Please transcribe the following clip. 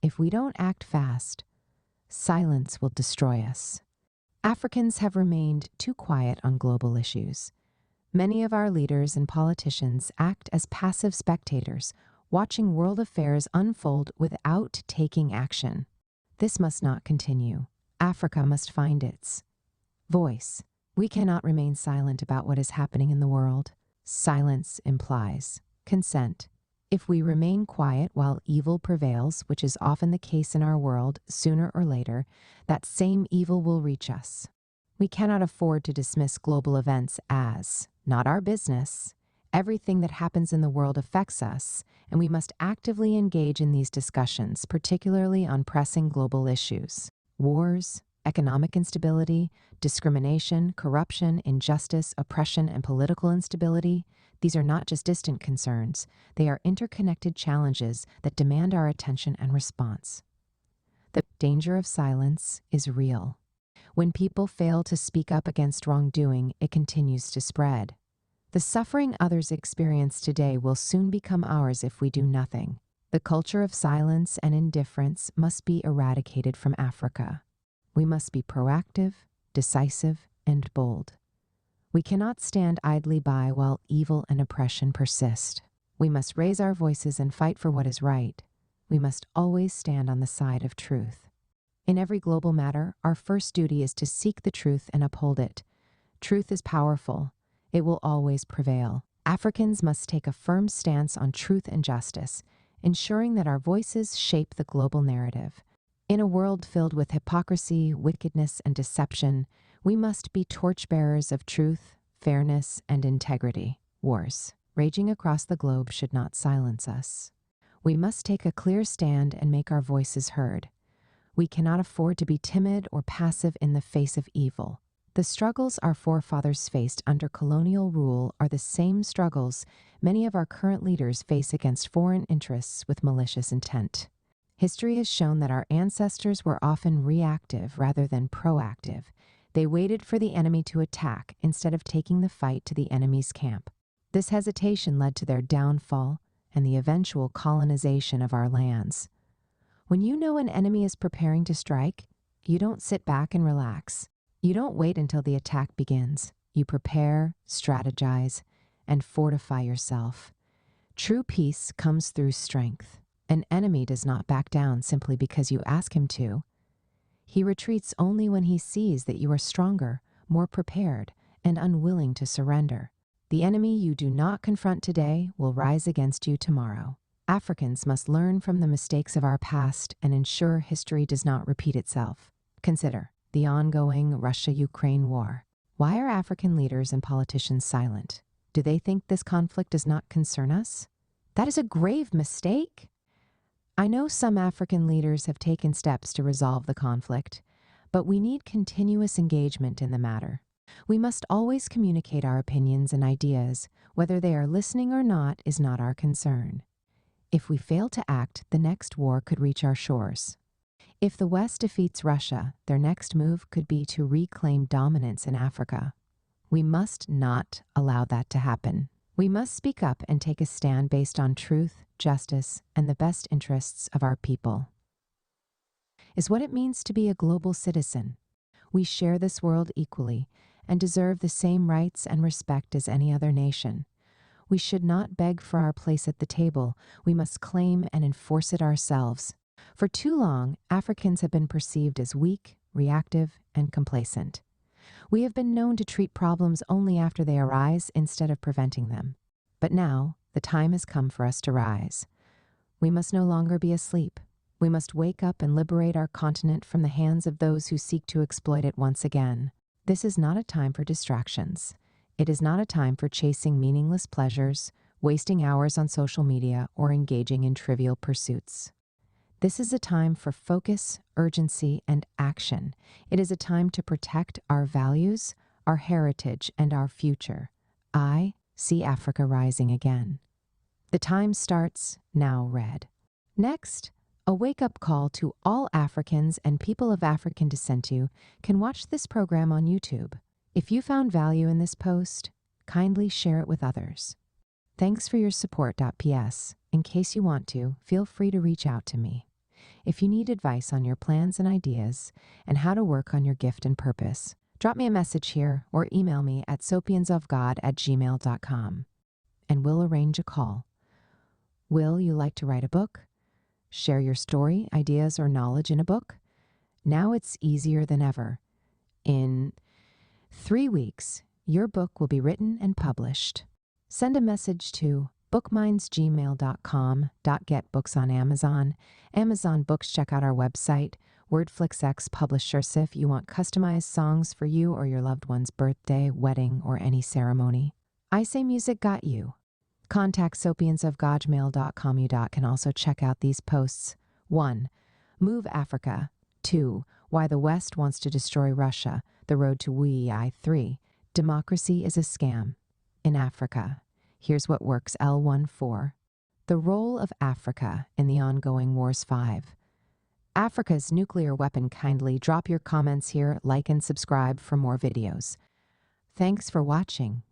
if we don't act fast, silence will destroy us. Africans have remained too quiet on global issues. Many of our leaders and politicians act as passive spectators, watching world affairs unfold without taking action. This must not continue. Africa must find its voice. We cannot remain silent about what is happening in the world. Silence implies consent. If we remain quiet while evil prevails, which is often the case in our world, sooner or later, that same evil will reach us. We cannot afford to dismiss global events as not our business. Everything that happens in the world affects us, and we must actively engage in these discussions, particularly on pressing global issues. Wars, economic instability, discrimination, corruption, injustice, oppression, and political instability. These are not just distant concerns. They are interconnected challenges that demand our attention and response. The danger of silence is real. When people fail to speak up against wrongdoing, it continues to spread. The suffering others experience today will soon become ours if we do nothing. The culture of silence and indifference must be eradicated from Africa. We must be proactive, decisive, and bold. We cannot stand idly by while evil and oppression persist. We must raise our voices and fight for what is right. We must always stand on the side of truth. In every global matter, our first duty is to seek the truth and uphold it. Truth is powerful. It will always prevail. Africans must take a firm stance on truth and justice, ensuring that our voices shape the global narrative. In a world filled with hypocrisy, wickedness, and deception, we must be torchbearers of truth, fairness, and integrity. Wars raging across the globe should not silence us. We must take a clear stand and make our voices heard. We cannot afford to be timid or passive in the face of evil. The struggles our forefathers faced under colonial rule are the same struggles many of our current leaders face against foreign interests with malicious intent. History has shown that our ancestors were often reactive rather than proactive. They waited for the enemy to attack instead of taking the fight to the enemy's camp. This hesitation led to their downfall and the eventual colonization of our lands. When you know an enemy is preparing to strike, you don't sit back and relax. You don't wait until the attack begins. You prepare, strategize, and fortify yourself. True peace comes through strength. An enemy does not back down simply because you ask him to. He retreats only when he sees that you are stronger, more prepared, and unwilling to surrender. The enemy you do not confront today will rise against you tomorrow. Africans must learn from the mistakes of our past and ensure history does not repeat itself. Consider the ongoing Russia-Ukraine war. Why are African leaders and politicians silent? Do they think this conflict does not concern us? That is a grave mistake. I know some African leaders have taken steps to resolve the conflict, but we need continuous engagement in the matter. We must always communicate our opinions and ideas. Whether they are listening or not is not our concern. If we fail to act, the next war could reach our shores. If the West defeats Russia, their next move could be to reclaim dominance in Africa. We must not allow that to happen. We must speak up and take a stand based on truth, justice, and the best interests of our people. Is what it means to be a global citizen. We share this world equally and deserve the same rights and respect as any other nation. We should not beg for our place at the table. We must claim and enforce it ourselves. For too long, Africans have been perceived as weak, reactive, and complacent. We have been known to treat problems only after they arise instead of preventing them. But now, the time has come for us to rise. We must no longer be asleep. We must wake up and liberate our continent from the hands of those who seek to exploit it once again. This is not a time for distractions. It is not a time for chasing meaningless pleasures, wasting hours on social media, or engaging in trivial pursuits. This is a time for focus, urgency, and action. It is a time to protect our values, our heritage, and our future. I see Africa rising again. The time starts now, Red. Next, a wake-up call to all Africans and people of African descent who can watch this program on YouTube. If you found value in this post, kindly share it with others. Thanks for your support. PS. In case you want to, feel free to reach out to me. If you need advice on your plans and ideas and how to work on your gift and purpose, drop me a message here or email me at sapiensofgod@gmail.com and we'll arrange a call. Will you like to write a book? Share your story, ideas, or knowledge in a book? Now it's easier than ever. In 3 weeks, your book will be written and published. Send a message to bookmindsgmail.com. Get books on Amazon. Amazon Books, check out our website. WordFlixX Publishers if you want customized songs for you or your loved one's birthday, wedding, or any ceremony. I Say Music got you. Contact sapiensofgodmail.com. You can also check out these posts. 1. Move Africa. 2. Why the West wants to destroy Russia. The road to WEI. 3. Democracy is a scam. In Africa. Here's what works. L14. The role of Africa in the ongoing wars. 5. Africa's nuclear weapon. Kindly drop your comments here, like and subscribe for more videos. Thanks for watching.